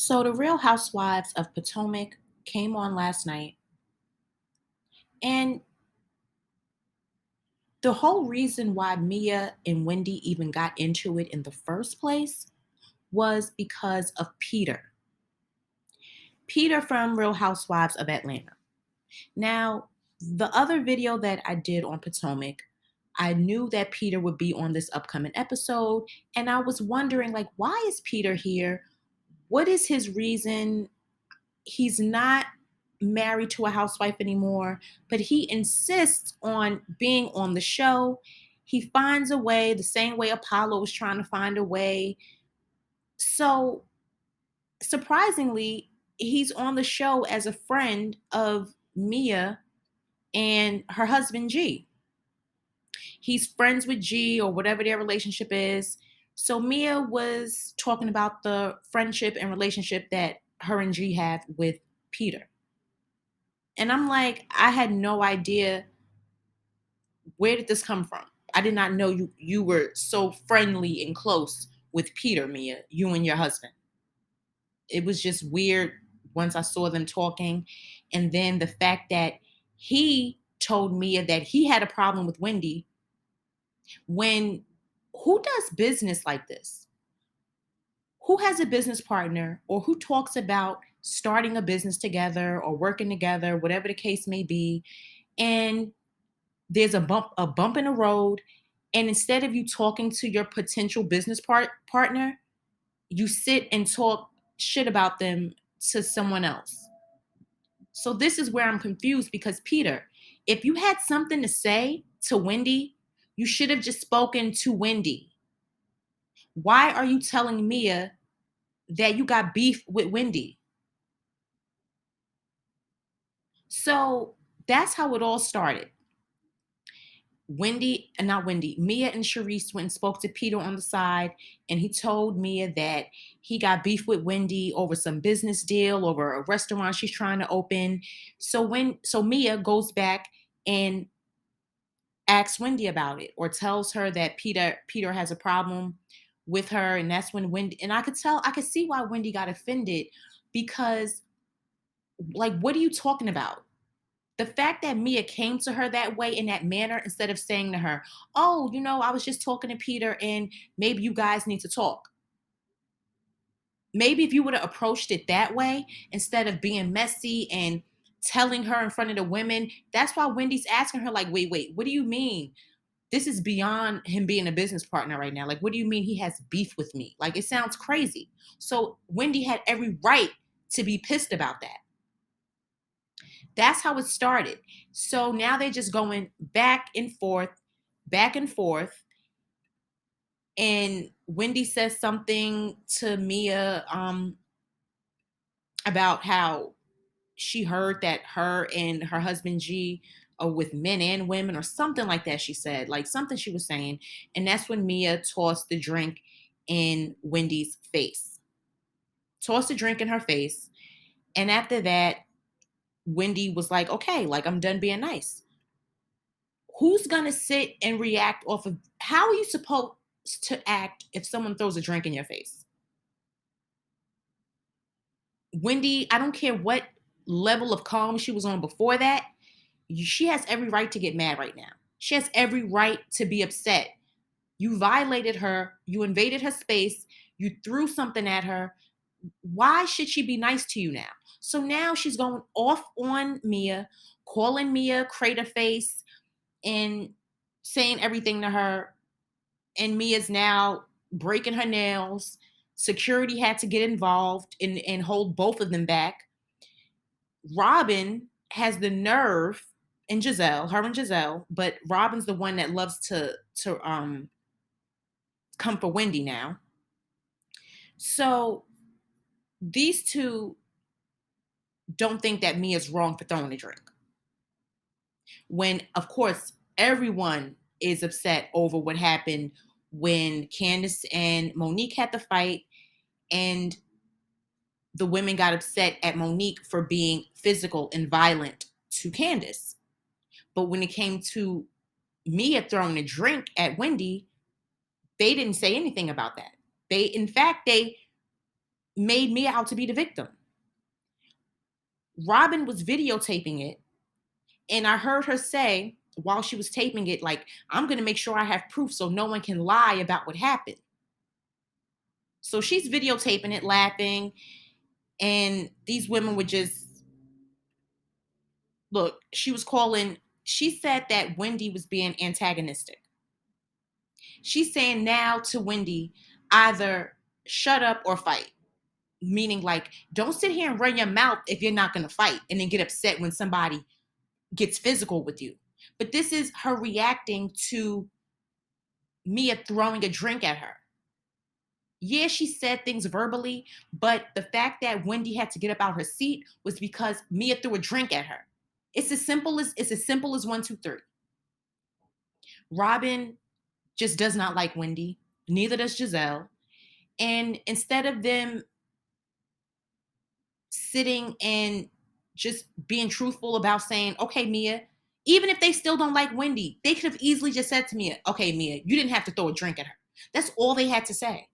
So the Real Housewives of Potomac came on last night, and the whole reason why Mia and Wendy even got into it in the first place was because of Peter. Peter from Real Housewives of Atlanta. Now, the other video that I did on Potomac, I knew that Peter would be on this upcoming episode, and I was wondering like why is Peter here? What is his reason? He's not married to a housewife anymore, but he insists on being on the show. He finds a way, the same way Apollo was trying to find a way. So, surprisingly, he's on the show as a friend of Mia and her husband, G. He's friends with G or whatever their relationship is. So, Mia was talking about the friendship and relationship that her and G have with Peter. And I'm like, I had no idea, where did this come from? I did not know you were so friendly and close with Peter, Mia, you and your husband. It was just weird once I saw them talking. And then the fact that he told Mia that he had a problem with Wendy when who does business like this? Who has a business partner or who talks about starting a business together or working together, whatever the case may be, and there's a bump in the road, and instead of you talking to your potential business partner, you sit and talk shit about them to someone else. So this is where I'm confused because Peter, if you had something to say to Wendy, you should have just spoken to Wendy. Why are you telling Mia that you got beef with Wendy? So that's how it all started. Mia and Charrisse went and spoke to Peter on the side, and he told Mia that he got beef with Wendy over some business deal, over a restaurant she's trying to open. So Mia goes back and asks Wendy about it, or tells her that Peter has a problem with her, and that's when Wendy, and I could see why Wendy got offended, because like, what are you talking about? The fact that Mia came to her that way, in that manner, instead of saying to her, "Oh, I was just talking to Peter and maybe you guys need to talk." Maybe if you would have approached it that way instead of being messy and telling her in front of the women, that's why Wendy's asking her, like, wait, what do you mean? This is beyond him being a business partner right now. Like, what do you mean he has beef with me? Like, it sounds crazy. So Wendy had every right to be pissed about that. That's how it started. So now they're just going back and forth, back and forth. And Wendy says something to Mia about how she heard that her and her husband G are with men and women, or something like that. She said, like, something she was saying. And that's when Mia tossed the drink in Wendy's face. Tossed the drink in her face. And after that, Wendy was like, okay, like, I'm done being nice. Who's going to sit and react off of, how are you supposed to act if someone throws a drink in your face? Wendy, I don't care what level of calm she was on before that, she has every right to get mad right now. She has every right to be upset. You violated her, you invaded her space, you threw something at her. Why should she be nice to you now? So now she's going off on Mia, calling Mia crater face and saying everything to her. And Mia's now breaking her nails. Security had to get involved and hold both of them back. Robin has the nerve, and Gizelle, but Robin's the one that loves to come for Wendy now. So these two don't think that Mia's wrong for throwing a drink. When, of course, everyone is upset over what happened when Candace and Monique had the fight, and the women got upset at Monique for being physical and violent to Candace. But when it came to Mia throwing a drink at Wendy, they didn't say anything about that. In fact, they made Mia out to be the victim. Robin was videotaping it, and I heard her say while she was taping it, like, I'm going to make sure I have proof so no one can lie about what happened. So she's videotaping it, laughing, and these women would just look. She said that Wendy was being antagonistic. She's saying now to Wendy, either shut up or fight. Meaning, like, don't sit here and run your mouth if you're not going to fight and then get upset when somebody gets physical with you. But this is her reacting to Mia throwing a drink at her. Yeah, she said things verbally, but the fact that Wendy had to get up out her seat was because Mia threw a drink at her. It's as simple as 1, 2, 3. Robin just does not like Wendy. Neither does Gizelle. And instead of them sitting and just being truthful about saying, okay, Mia, even if they still don't like Wendy, they could have easily just said to Mia, okay, Mia, you didn't have to throw a drink at her. That's all they had to say.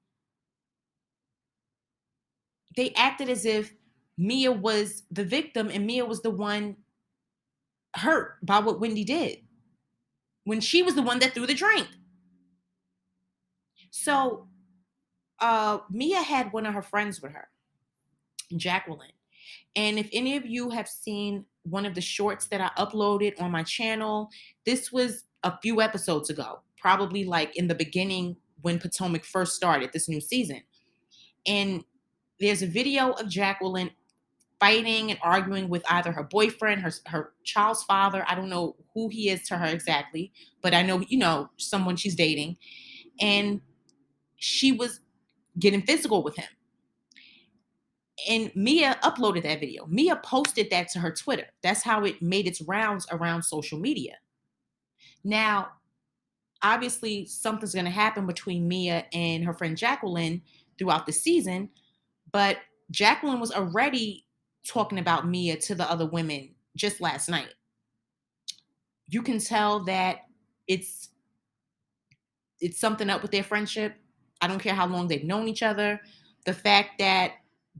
They acted as if Mia was the victim and Mia was the one hurt by what Wendy did when she was the one that threw the drink. So Mia had one of her friends with her, Jacqueline. And if any of you have seen one of the shorts that I uploaded on my channel, this was a few episodes ago, probably like in the beginning when Potomac first started this new season. And there's a video of Jacqueline fighting and arguing with either her boyfriend, her child's father. I don't know who he is to her exactly, but I know, someone she's dating. And she was getting physical with him. And Mia uploaded that video. Mia posted that to her Twitter. That's how it made its rounds around social media. Now, obviously, something's going to happen between Mia and her friend Jacqueline throughout the season, but Jacqueline was already talking about Mia to the other women just last night. You can tell that it's something up with their friendship. I don't care how long they've known each other. The fact that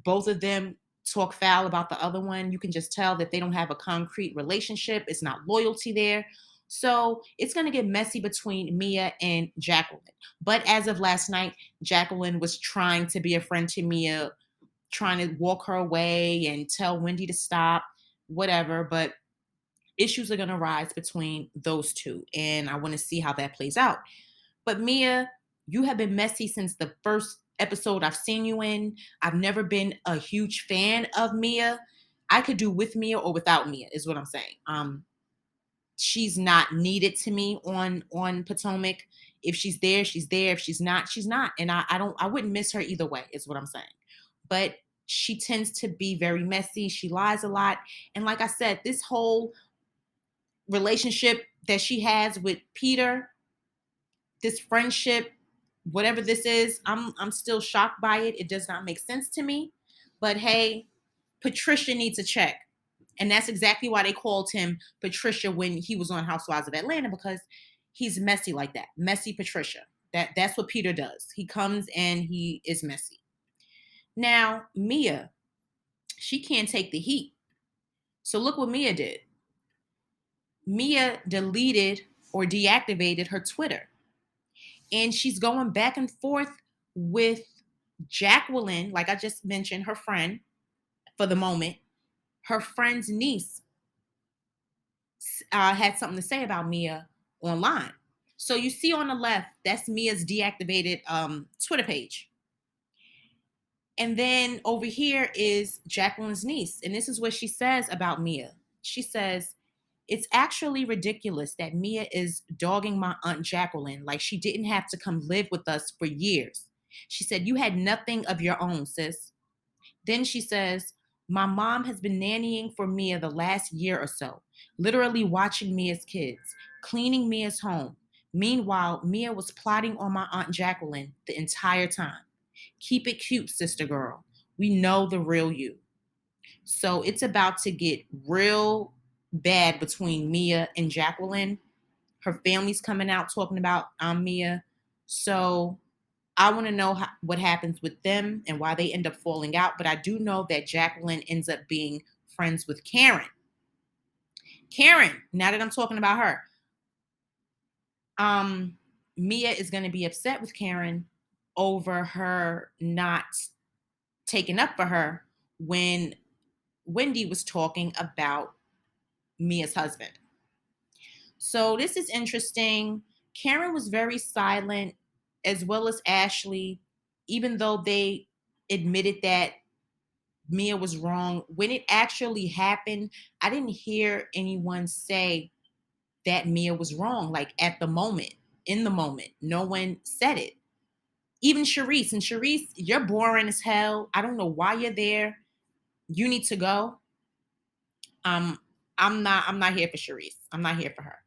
both of them talk foul about the other one, you can just tell that they don't have a concrete relationship. It's not loyalty there. So it's going to get messy between Mia and Jacqueline. But as of last night, Jacqueline was trying to be a friend to Mia, trying to walk her away and tell Wendy to stop, whatever. But issues are going to rise between those two. And I want to see how that plays out. But Mia, you have been messy since the first episode I've seen you in. I've never been a huge fan of Mia. I could do with Mia or without Mia, is what I'm saying. She's not needed to me on Potomac. If she's there, she's there. If she's not, she's not. And I wouldn't miss her either way, is what I'm saying. But she tends to be very messy. She lies a lot. And like I said, this whole relationship that she has with Peter, this friendship, whatever this is, I'm still shocked by it. It does not make sense to me. But hey, Patricia needs a check. And that's exactly why they called him Patricia when he was on Housewives of Atlanta, because he's messy like that. Messy Patricia. That's what Peter does. He comes and he is messy. Now, Mia, she can't take the heat. So look what Mia did. Mia deleted or deactivated her Twitter. And she's going back and forth with Jacqueline, like I just mentioned, her friend for the moment. Her friend's niece had something to say about Mia online. So you see on the left, that's Mia's deactivated Twitter page. And then over here is Jacqueline's niece. And this is what she says about Mia. She says, it's actually ridiculous that Mia is dogging my Aunt Jacqueline like she didn't have to come live with us for years. She said, you had nothing of your own, sis. Then she says, my mom has been nannying for Mia the last year or so, literally watching Mia's kids, cleaning Mia's home. Meanwhile, Mia was plotting on my Aunt Jacqueline the entire time. Keep it cute, sister girl. We know the real you. So it's about to get real bad between Mia and Jacqueline. Her family's coming out talking about Mia. So I want to know what happens with them and why they end up falling out. But I do know that Jacqueline ends up being friends with Karen. Karen, now that I'm talking about her, um, Mia is going to be upset with Karen over her not taking up for her when Wendy was talking about Mia's husband. So this is interesting. Karen was very silent, as well as Ashley, even though they admitted that Mia was wrong. When it actually happened, I didn't hear anyone say that Mia was wrong, like at the moment, in the moment. No one said it. Even Charrisse. And Charrisse, you're boring as hell. I don't know why you're there. You need to go. Um, I'm not here for Charrisse. I'm not here for her.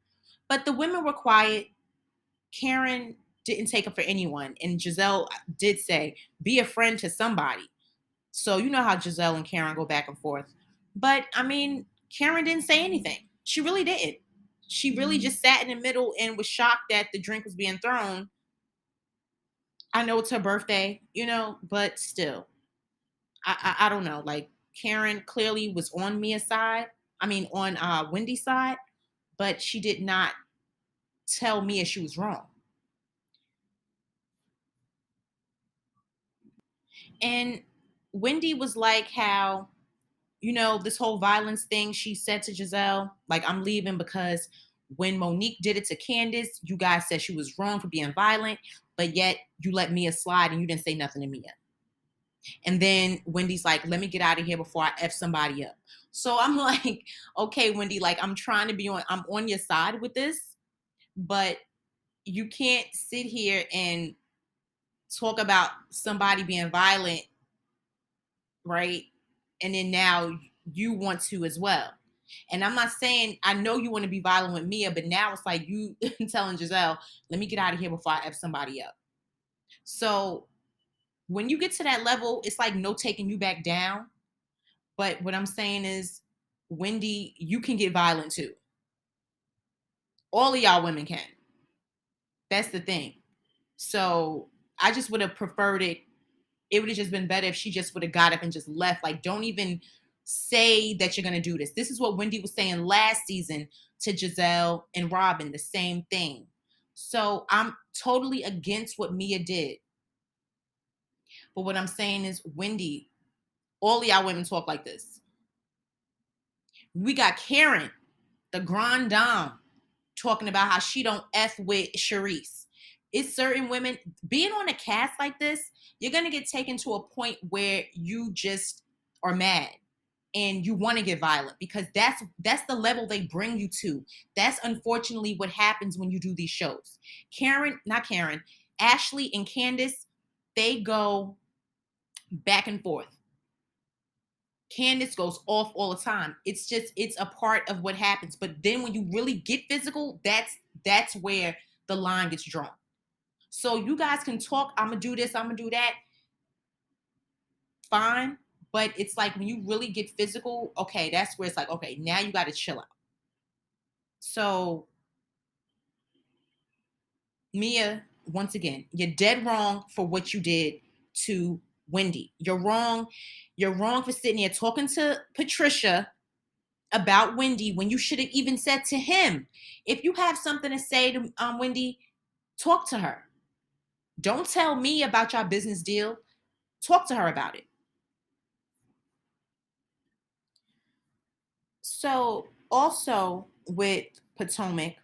But the women were quiet. Karen didn't take up for anyone. And Gizelle did say, be a friend to somebody. So you know how Gizelle and Karen go back and forth. But I mean, Karen didn't say anything. She really didn't. She really just sat in the middle and was shocked that the drink was being thrown. I know it's her birthday, but still, I don't know. Like Karen clearly was on Mia's side. I mean, on Wendy's side, but she did not tell Mia she was wrong. And Wendy was like how, this whole violence thing, she said to Gizelle, like, I'm leaving because when Monique did it to Candace, you guys said she was wrong for being violent, but yet you let Mia slide and you didn't say nothing to Mia. And then Wendy's like, let me get out of here before I F somebody up. So I'm like, okay, Wendy, like I'm on your side with this, but you can't sit here and talk about somebody being violent, right? And then now you want to as well. And I'm not saying, I know you want to be violent with Mia, but now it's like you telling Gizelle, let me get out of here before I F somebody up. So when you get to that level, it's like no taking you back down. But what I'm saying is, Wendy, you can get violent too. All of y'all women can. That's the thing. So I just would have preferred it. It would have just been better if she just would have got up and just left. Like, don't even say that you're going to do this. This is what Wendy was saying last season to Gizelle and Robin, the same thing. So I'm totally against what Mia did. But what I'm saying is, Wendy, all of y'all women talk like this. We got Karen, the grand dame, talking about how she don't F with Charrisse. It's certain women, being on a cast like this, you're going to get taken to a point where you just are mad and you want to get violent, because that's the level they bring you to. That's unfortunately what happens when you do these shows. Ashley and Candace, they go back and forth. Candace goes off all the time. It's a part of what happens. But then when you really get physical, that's where the line gets drawn. So you guys can talk, I'm gonna do this, I'm gonna do that. Fine. But it's like when you really get physical, okay, that's where it's like, okay, now you gotta chill out. So Mia, once again, you're dead wrong for what you did to Wendy. You're wrong. You're wrong for sitting here talking to Patricia about Wendy when you should have even said to him, if you have something to say to Wendy, talk to her. Don't tell me about your business deal. Talk to her about it. So also with Potomac,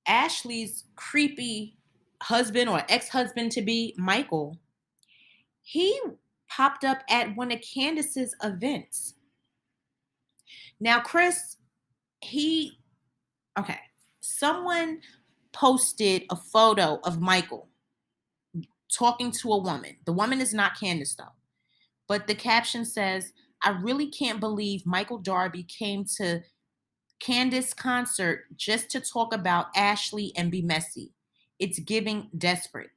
Ashley's creepy husband or ex-husband to be, Michael, he popped up at one of Candace's events. Now, Chris, someone posted a photo of Michael talking to a woman. The woman is not Candace, though. But the caption says, I really can't believe Michael Darby came to Candace concert just to talk about Ashley and be messy. It's giving desperate.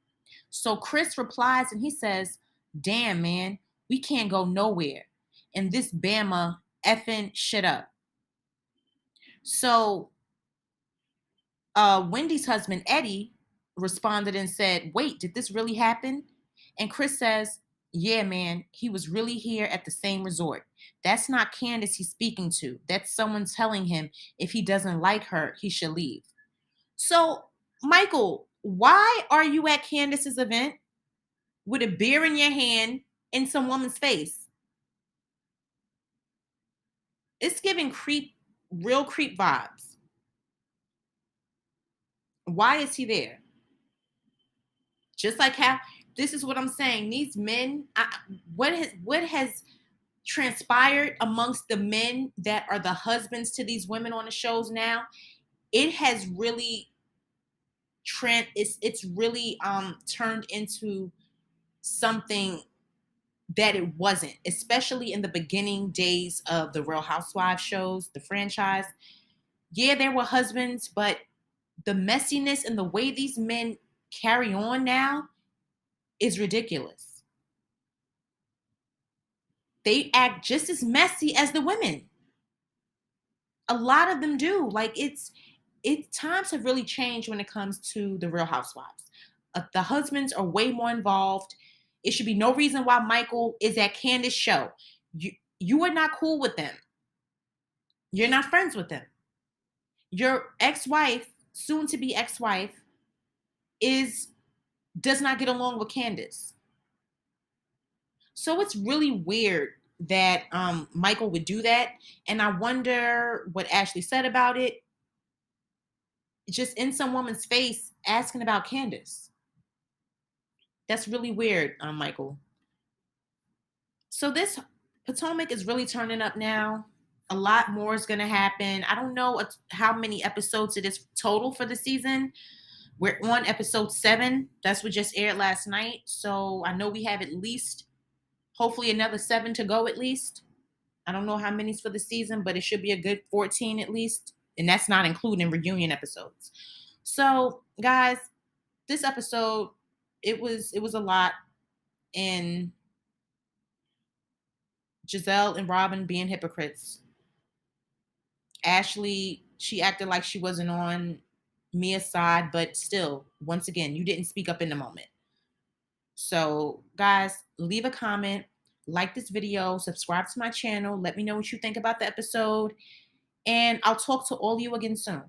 So Chris replies and he says, damn, man, we can't go nowhere. And this Bama effing shit up. So Wendy's husband, Eddie, responded and said, "Wait, did this really happen?" And Chris says, "Yeah, man, he was really here at the same resort. That's not Candace he's speaking to. That's someone telling him if he doesn't like her, he should leave." So, Michael, why are you at Candace's event with a beer in your hand in some woman's face? It's giving creep, real creep vibes. Why is he there? Just like how this is what I'm saying. These men, what has transpired amongst the men that are the husbands to these women on the shows now? It has really it's really turned into something that it wasn't, especially in the beginning days of the Real Housewives shows, the franchise. Yeah, there were husbands, but the messiness and the way these men carry on now is ridiculous. They act just as messy as the women. A lot of them do. Like it times have really changed when it comes to the Real Housewives. The husbands are way more involved. It should be no reason why Michael is at Candace's show. You are not cool with them. You're not friends with them. Your ex-wife, soon to be ex-wife, is does not get along with Candace. So it's really weird that Michael would do that. And I wonder what Ashley said about it. Just in some woman's face asking about Candace. That's really weird, Michael. So this Potomac is really turning up now. A lot more is going to happen. I don't know how many episodes it is total for the season. We're on episode 7. That's what just aired last night. So I know we have at least, hopefully, another 7 to go at least. I don't know how many's for the season, but it should be a good 14 at least. And that's not including reunion episodes. So, guys, this episode, it was a lot. And Gizelle and Robin being hypocrites. Ashley, she acted like she wasn't on Mia's side, but still, once again, you didn't speak up in the moment. So, guys, leave a comment, like this video, subscribe to my channel, let me know what you think about the episode, and I'll talk to all of you again soon.